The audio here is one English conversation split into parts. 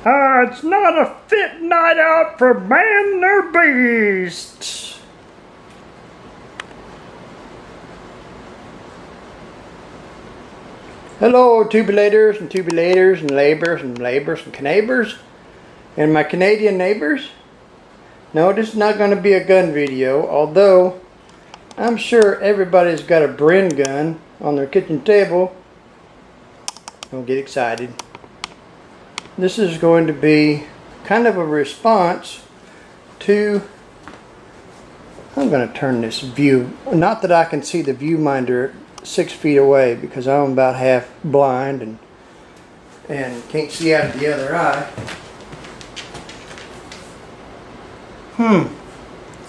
It's not a fit night out for man nor beast. Hello, tubulators and tubulators and laborers and canabers and my Canadian neighbors. No, this is not going to be a gun video, although I'm sure everybody's got a Bren gun on their kitchen table. Don't get excited. This is going to be kind of a response to, I'm going to turn this view, not that I can see the viewminder 6 feet away because I'm about half blind and can't see out of the other eye.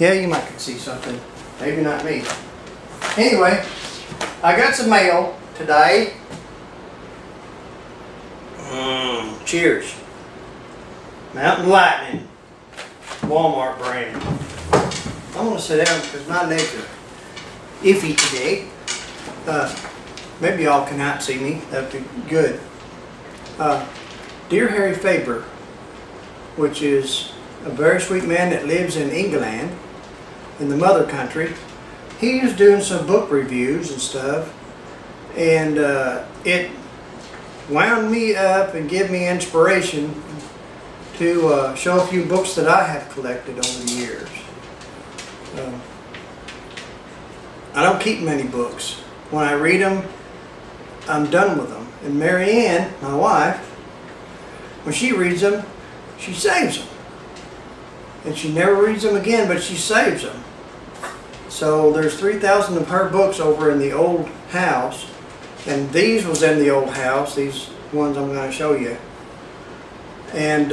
Yeah, you might can see something. Maybe not me. Anyway, I got some mail today. Cheers. Mountain Lightning. Walmart brand. I want to sit down because my legs are iffy today. Maybe y'all cannot see me. That'd be good. Dear Harry Faber, which is a very sweet man that lives in England, in the mother country. He was doing some book reviews and stuff, and it wound me up and gave me inspiration to show a few books that I have collected over the years. I don't keep many books. When I read them, I'm done with them. And Mary Ann, my wife, when she reads them, she saves them. And she never reads them again, but she saves them. So there's 3,000 of her books over in the old house. And these was in the old house, these ones I'm going to show you. And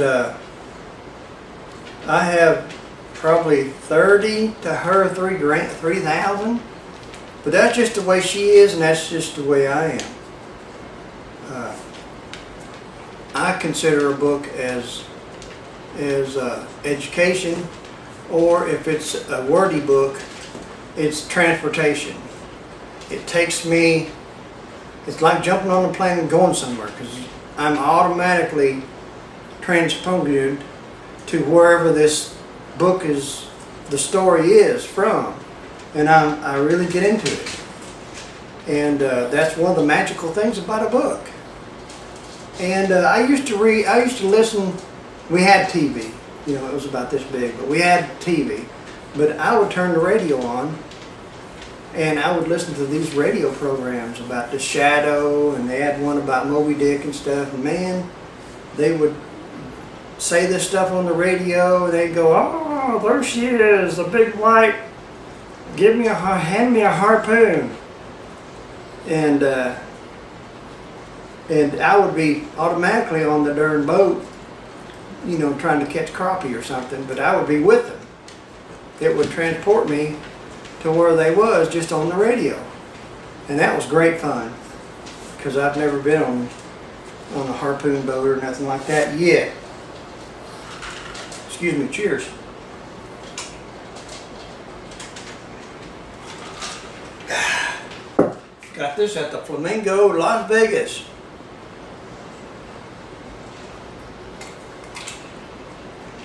I have probably 30 to her 3,000. But that's just the way she is, and that's just the way I am. I consider a book as education, or if it's a wordy book, it's transportation. It takes me, it's like jumping on a plane and going somewhere, because I'm automatically transported to wherever this book is, the story is from, and I really get into it. And that's one of the magical things about a book. And I used to listen. We had TV, you know, it was about this big, but we had TV. But I would turn the radio on, and I would listen to these radio programs about the Shadow, and they had one about Moby Dick and stuff. And man, they would say this stuff on the radio, and they'd go, "Oh, there she is, the big white. Hand me a harpoon." And I would be automatically on the darn boat, you know, trying to catch crappie or something, but I would be with them. It would transport me to where they was just on the radio. And that was great fun, because I've never been on a harpoon boat or nothing like that yet. Excuse me, cheers. Got this at the Flamingo, Las Vegas.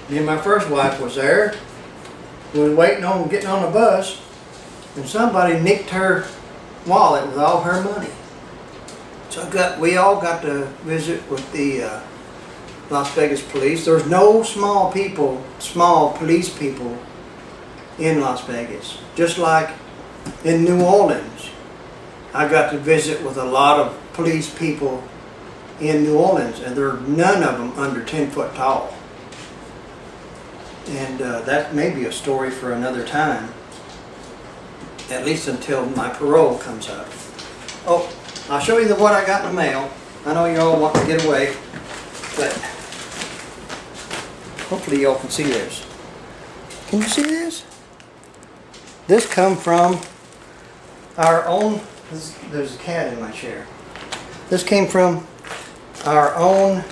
Me and my first wife was there. We were waiting on getting on the bus, and somebody nicked her wallet with all her money. So we all got to visit with the Las Vegas police. There's no small police people in Las Vegas. Just like in New Orleans, I got to visit with a lot of police people in New Orleans, and there are none of them under 10 foot tall. And that may be a story for another time, at least until my parole comes up. Oh, I'll show you what I got in the mail. I know you all want to get away, but hopefully y'all can see this. Can you see this? This come from our own, there's a cat in my chair. This came from our own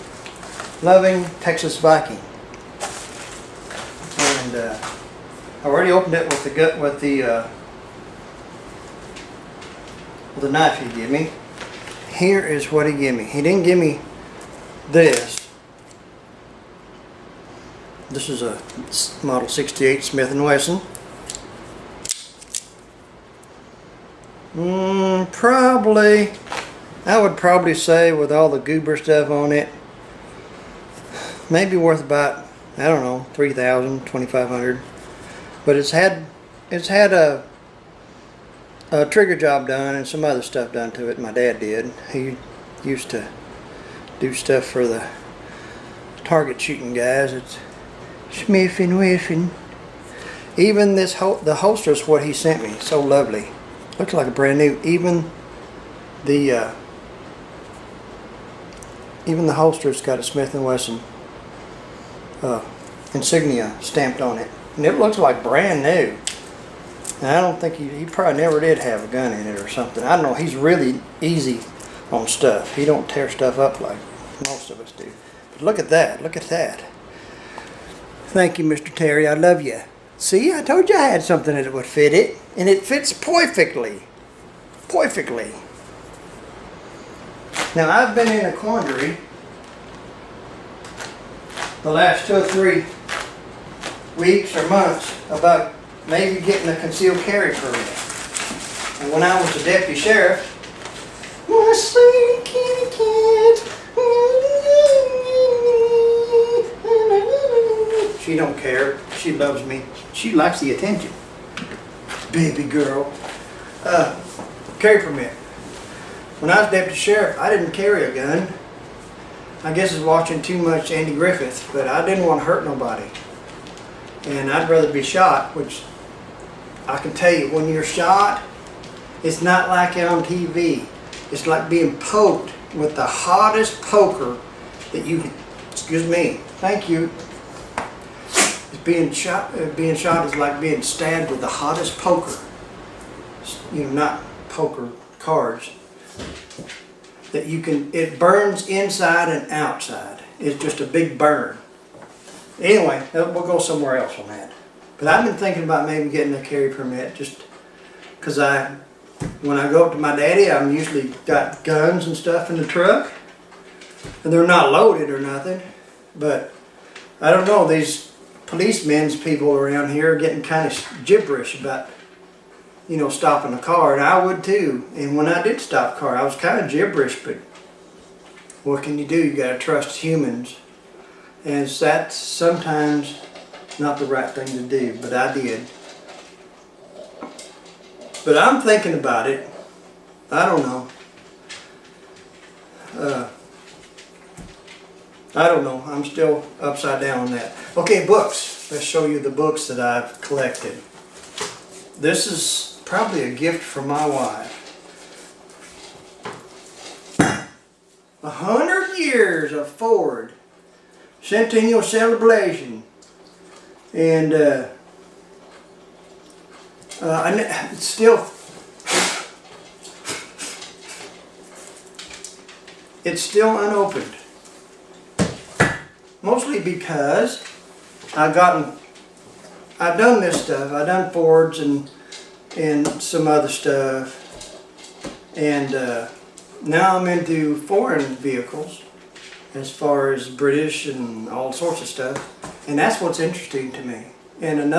loving Texas Viking. And I already opened it with the knife he gave me. Here is what he gave me. He didn't give me this. This is a Model 68 Smith & Wesson. Probably, I would probably say with all the goober stuff on it, maybe worth about, I don't know, $3,000, $2,500. But it's had a trigger job done and some other stuff done to it. My dad did. He used to do stuff for the target shooting guys. It's Smith & Wesson. Even this the holster is what he sent me. So lovely. Looks like a brand new. Even the holster's got a Smith & Wesson insignia stamped on it, and it looks like brand new. And I don't think he probably never did have a gun in it or something. I don't know. He's really easy on stuff. He don't tear stuff up like most of us do. But look at that. Look at that. Thank you, Mr. Terry. I love you. See, I told you I had something that would fit it, and it fits perfectly. Perfectly. Now, I've been in a quandary the last 2 or 3 weeks or months about maybe getting a concealed carry permit. And when I was a deputy sheriff, my sweet kitty cat, she don't care. She loves me. She likes the attention. Baby girl. Carry permit. When I was deputy sheriff, I didn't carry a gun. I guess I was watching too much Andy Griffith, but I didn't want to hurt nobody. And I'd rather be shot, which I can tell you, when you're shot, it's not like on TV. It's like being poked with the hottest poker that you can, excuse me, thank you. Being shot is like being stabbed with the hottest poker. You know, not poker cards. That you can, it burns inside and outside. It's just a big burn. Anyway, we'll go somewhere else on that. But I've been thinking about maybe getting a carry permit just because when I go up to my daddy, I'm usually got guns and stuff in the truck. And they're not loaded or nothing. But I don't know, these policemen's people around here are getting kind of gibberish about, you know, stopping a car, and I would too. And when I did stop a car, I was kind of gibberish, but what can you do? You got to trust humans. And that's sometimes not the right thing to do, but I did. But I'm thinking about it. I don't know. I don't know. I'm still upside down on that. Okay, books. Let's show you the books that I've collected. This is probably a gift from my wife. 100 years of Ford Centennial Celebration. And it's still unopened. Mostly because I've done this stuff. I've done Fords and some other stuff. And now I'm into foreign vehicles as far as British and all sorts of stuff. And that's what's interesting to me. And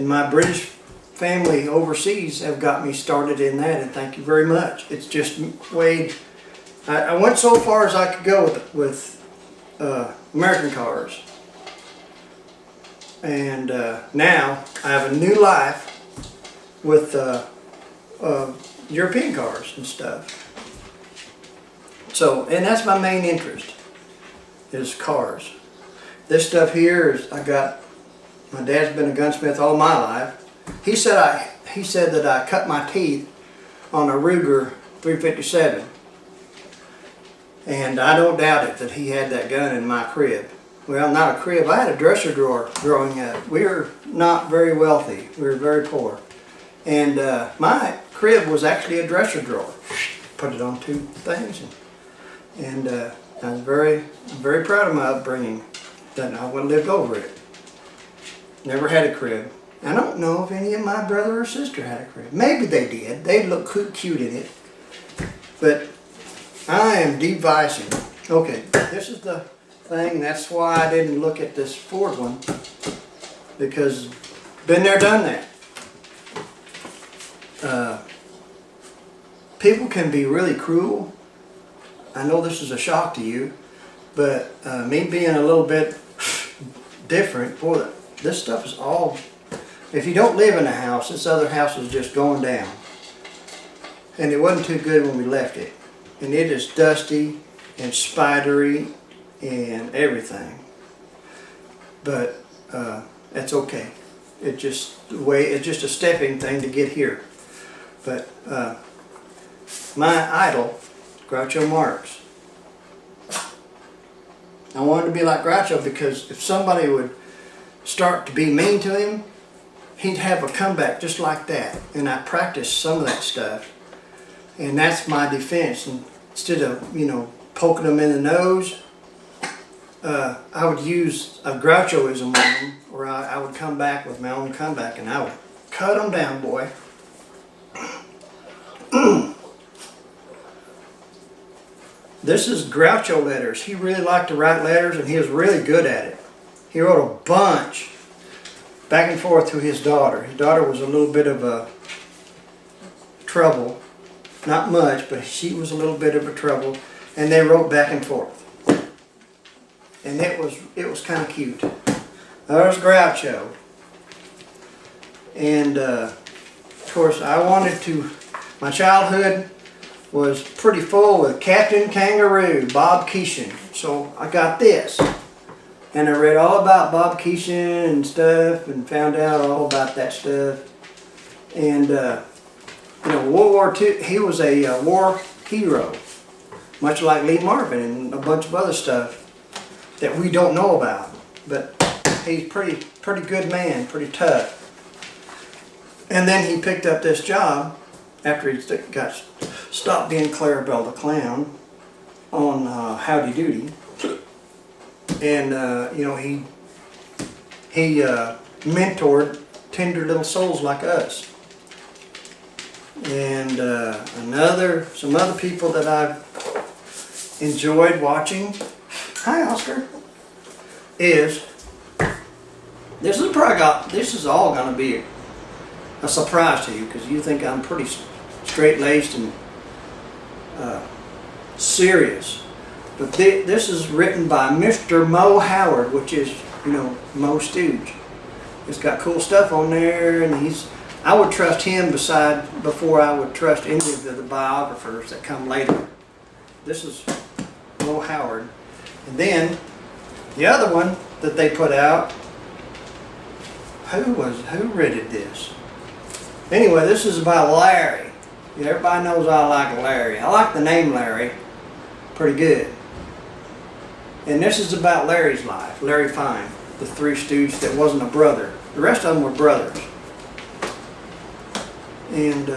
my British family overseas have got me started in that, and thank you very much. It's just way, I went so far as I could go with American cars. And now I have a new life with European cars and stuff. So, and that's my main interest, is cars. This stuff here is, my dad's been a gunsmith all my life. He said that I cut my teeth on a Ruger 357. And I don't doubt it that he had that gun in my crib. Well, not a crib, I had a dresser drawer growing up. We were not very wealthy, we were very poor. And my crib was actually a dresser drawer. Put it on 2 things. And I was very proud of my upbringing. That I would have lived over it. Never had a crib. I don't know if any of my brother or sister had a crib. Maybe they did. They look cute in it. But I am devising. Okay, this is the thing. That's why I didn't look at this Ford one, because been there, done that. People can be really cruel. I know this is a shock to you, but me being a little bit different, boy, this stuff is all, if you don't live in a house, this other house is just going down. And it wasn't too good when we left it. And it is dusty and spidery and everything. But that's okay. It's just a stepping thing to get here. But my idol, Groucho Marx. I wanted to be like Groucho because if somebody would start to be mean to him, he'd have a comeback just like that. And I practiced some of that stuff. And that's my defense. And instead of, poking them in the nose, I would use a Grouchoism on them, or I would come back with my own comeback and I would cut them down, boy. This is Groucho letters. He really liked to write letters and he was really good at it. He wrote a bunch back and forth to his daughter. His daughter was a little bit of a trouble. Not much, but she was a little bit of a trouble. And they wrote back and forth. And it was kind of cute. There's Groucho. And of course my childhood was pretty full with Captain Kangaroo, Bob Keeshan. So I got this. And I read all about Bob Keeshan and stuff and found out all about that stuff. And World War II, he was a war hero. Much like Lee Marvin and a bunch of other stuff that we don't know about. But he's pretty good man, pretty tough. And then he picked up this job after he stopped being Clarabelle the Clown on Howdy Doody. And he mentored tender little souls like us. And some other people that I've enjoyed watching, hi Oscar, this is all going to be a surprise to you because you think I'm pretty straight-laced and serious. But this is written by Mr. Mo Howard, which is, Mo Stooge. It's got cool stuff on there, and I would trust him before I would trust any of the biographers that come later. This is Mo Howard. And then the other one that they put out, who read this? Anyway, this is about Larry. Everybody knows I like Larry. I like the name Larry pretty good. And this is about Larry's life, Larry Fine, the Three Stooges that wasn't a brother. The rest of them were brothers. And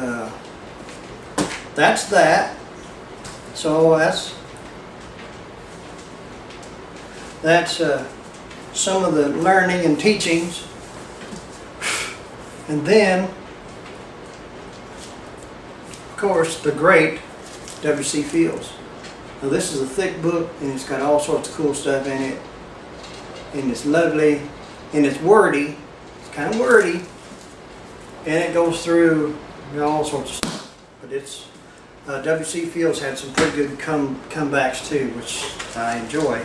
that's that. So that's some of the learning and teachings. And then, of course, the great W.C. Fields. Now this is a thick book and it's got all sorts of cool stuff in it. And it's lovely and it's wordy. It's kind of wordy. And it goes through all sorts of stuff. But it's W.C. Fields had some pretty good comebacks too, which I enjoy.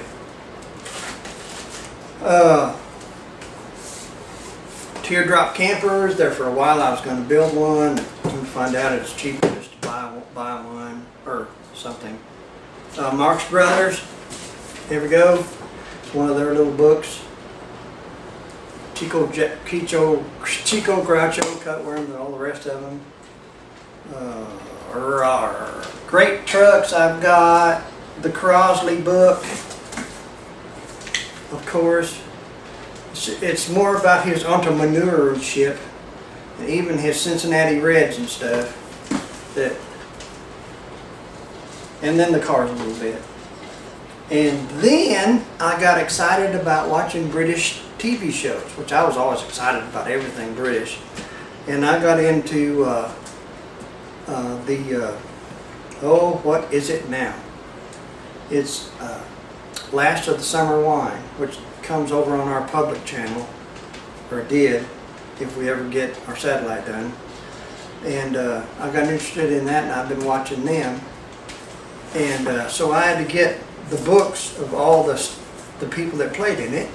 Teardrop campers. There for a while I was going to build one. Couldn't find out it's cheaper just to buy one or something. Marx Brothers. Here we go. It's one of their little books. Chico, Groucho, Cutworms, and all the rest of them. Great trucks. I've got the Crosley book, of course. It's more about his entrepreneurship and even his Cincinnati Reds and stuff. And then the cars a little bit. And then I got excited about watching British TV shows, which I was always excited about everything British. And I got into what is it now? It's Last of the Summer Wine, which comes over on our public channel, or did, if we ever get our satellite done. And I got interested in that, and I've been watching them. And so I had to get the books of all the people that played in it.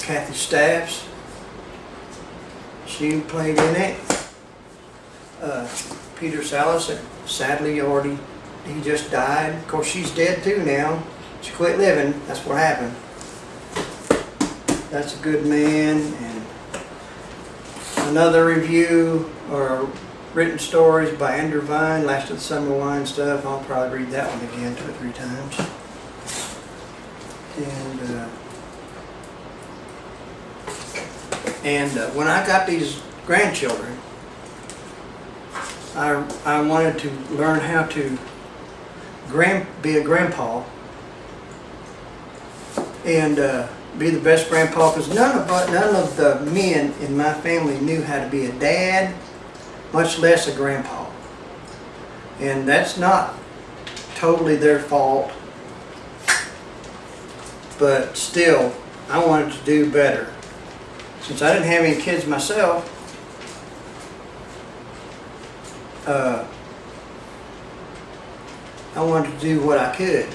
Kathy Staffs, she played in it. Peter Salas, sadly he just died. Of course, she's dead too now. She quit living. That's what happened. That's a good man. And another review or written stories by Andrew Vine, Last of the Summer Wine stuff. I'll probably read that one again 2 or 3 times. And when I got these grandchildren, I wanted to learn how to be a grandpa and be the best grandpa, because none of the men in my family knew how to be a dad, much less a grandpa. And that's not totally their fault, but still, I wanted to do better. Since I didn't have any kids myself, I wanted to do what I could.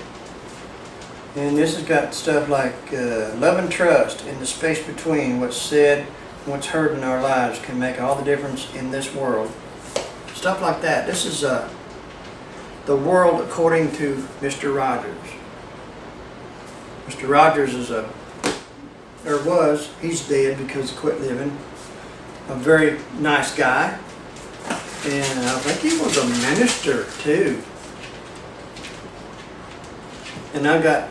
And this has got stuff like love and trust in the space between what's said and what's heard in our lives can make all the difference in this world. Stuff like that. This is the world according to Mr. Rogers. Mr. Rogers he's dead because he quit living. A very nice guy. And I think he was a minister too. And I got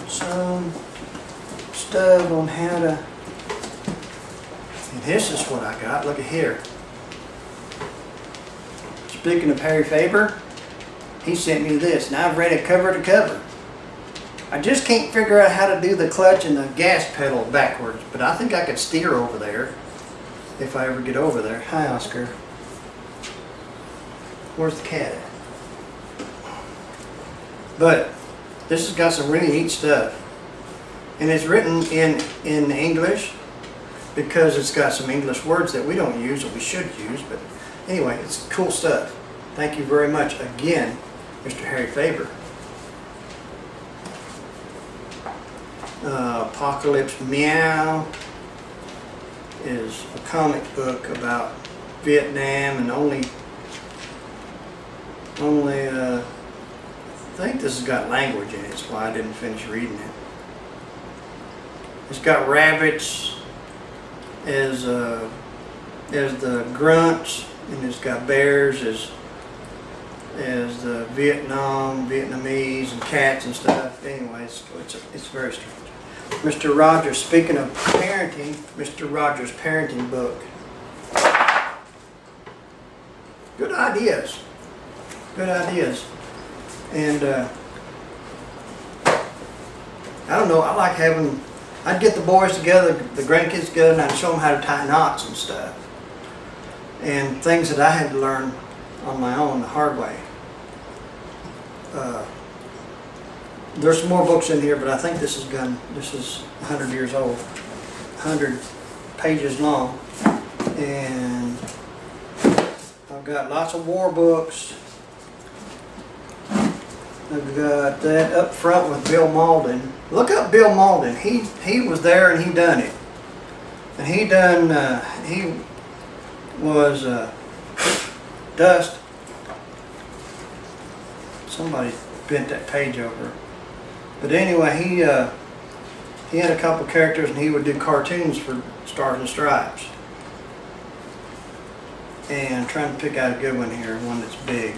some stuff on how to, and this is what I got. Look at here. Speaking of Harry Faber, he sent me this, and I've read it cover to cover. I just can't figure out how to do the clutch and the gas pedal backwards, but I think I could steer over there if I ever get over there. Hi, Oscar. Where's the cat at? But this has got some really neat stuff. And it's written in English because it's got some English words that we don't use that we should use. But anyway, it's cool stuff. Thank you very much again, Mr. Harry Faber. Apocalypse Meow is a comic book about Vietnam, and only I think this has got language in it. That's why I didn't finish reading it. It's got rabbits as the grunts, and it's got bears as the Vietnamese, and cats and stuff. Anyway, it's very strange. Mr. Rogers, speaking of parenting, Mr. Rogers' parenting book. Good ideas. Good ideas. And I don't know, I like I'd get the boys together, the grandkids together, and I'd show them how to tie knots and stuff. And things that I had to learn on my own the hard way. There's some more books in here, but I think this is 100 years old, 100 pages long. And I've got lots of war books. I've got that up front with Bill Malden. Look up Bill Malden. He was there and he done it. And he was dust. Somebody bent that page over. But anyway, he had a couple characters, and he would do cartoons for Stars and Stripes. And I'm trying to pick out a good one here, one that's big.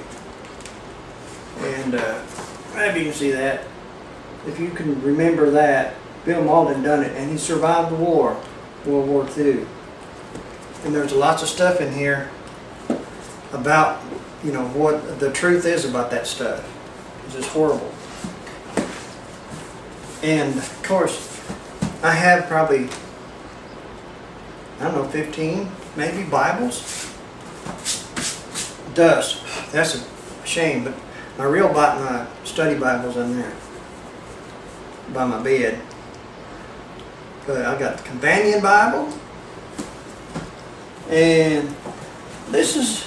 And maybe you can see that. If you can remember that, Bill Malden done it, and he survived the war, World War II. And there's lots of stuff in here about, what the truth is about that stuff. It's just horrible. And of course, I have probably, 15 maybe Bibles. That's a shame, but my study Bible's in there. by my bed. But I got the companion Bible, and this is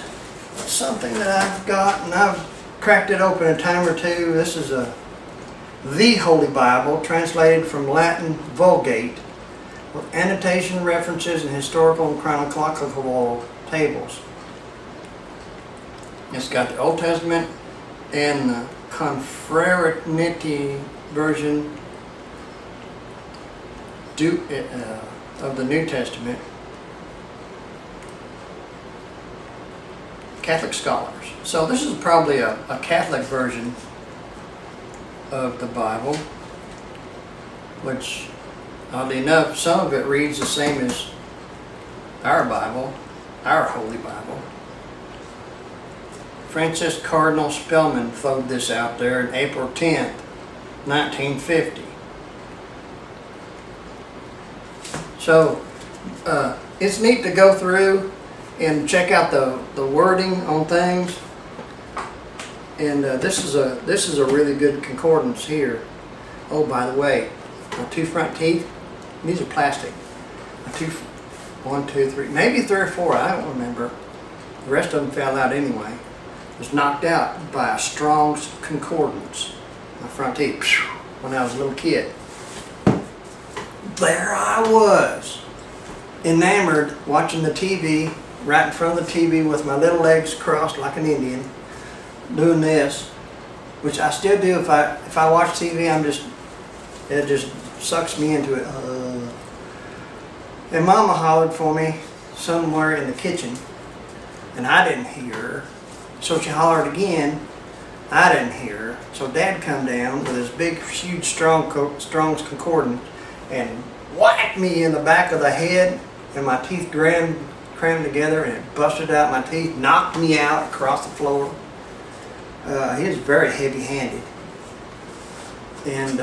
something that I've got, and I've cracked it open a time or two. This is the Holy Bible, translated from Latin Vulgate, with annotation, references, and historical and chronological tables. It's got the Old Testament and the Confraternity version of the New Testament. Catholic scholars. So this is probably a Catholic version of the Bible, which, oddly enough, some of it reads the same as our Bible, our Holy Bible. Francis Cardinal Spellman threw this out there on April 10th, 1950. So it's neat to go through and check out the wording on things. And this is a really good concordance here. Oh, by the way, my two front teeth, these are plastic. One, two, three, maybe 3 or 4, I don't remember. The rest of them fell out anyway. It was knocked out by a Strong's concordance. My front teeth, when I was a little kid. There I was, enamored, watching the TV, right in front of the TV with my little legs crossed like an Indian, doing this, which I still do if I watch TV. It just sucks me into it. And Mama hollered for me somewhere in the kitchen, and I didn't hear her. So she hollered again. I didn't hear her. So Dad come down with his big, huge Strong's concordance and whacked me in the back of the head, and my teeth crammed together, and it busted out my teeth, knocked me out across the floor. He was very heavy-handed, and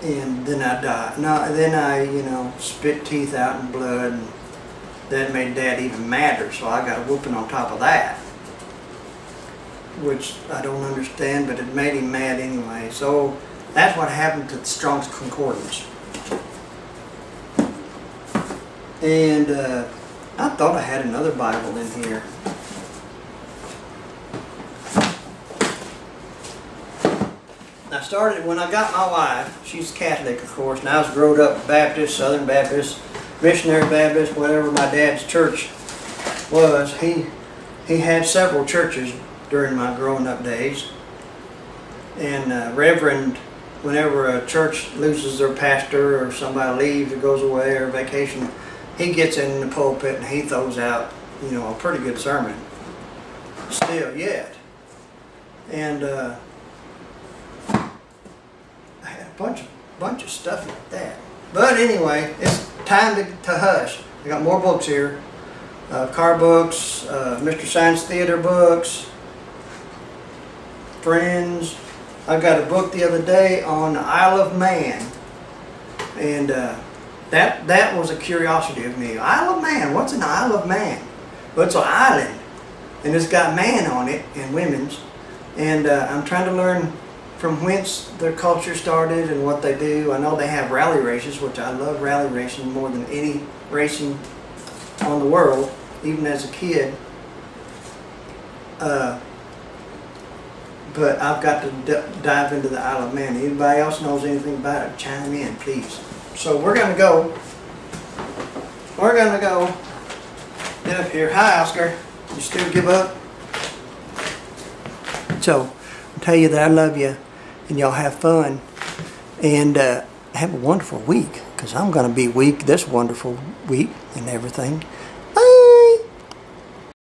then I died. No, then I spit teeth out and blood, and that made Dad even madder. So I got a whooping on top of that, which I don't understand, but it made him mad anyway. So that's what happened to the Strong's Concordance. And I thought I had another Bible in here. I started when I got my wife. She's Catholic, of course, and I was growing up Baptist, Southern Baptist, Missionary Baptist, whatever my dad's church was. He had several churches during my growing up days. And Reverend, whenever a church loses their pastor or somebody leaves or goes away or vacation, he gets in the pulpit and he throws out, a pretty good sermon. Still yet. And I had a bunch of stuff like that. But anyway, it's time to hush. I got more books here. Car books, Mr. Science Theater books, Friends. I got a book the other day on the Isle of Man. And that was a curiosity of me. Isle of Man, what's an Isle of Man? Well, it's an island, and it's got man on it, and women's. And I'm trying to learn from whence their culture started and what they do. I know they have rally races, which I love rally racing more than any racing on the world, even as a kid. But I've got to dive into the Isle of Man. Anybody else knows anything about it, chime in, please. So we're going to go. Get up here. Hi, Oscar. You still give up? So, I'll tell you that I love you, and y'all have fun, and have a wonderful week, because I'm going to be weak this wonderful week and everything.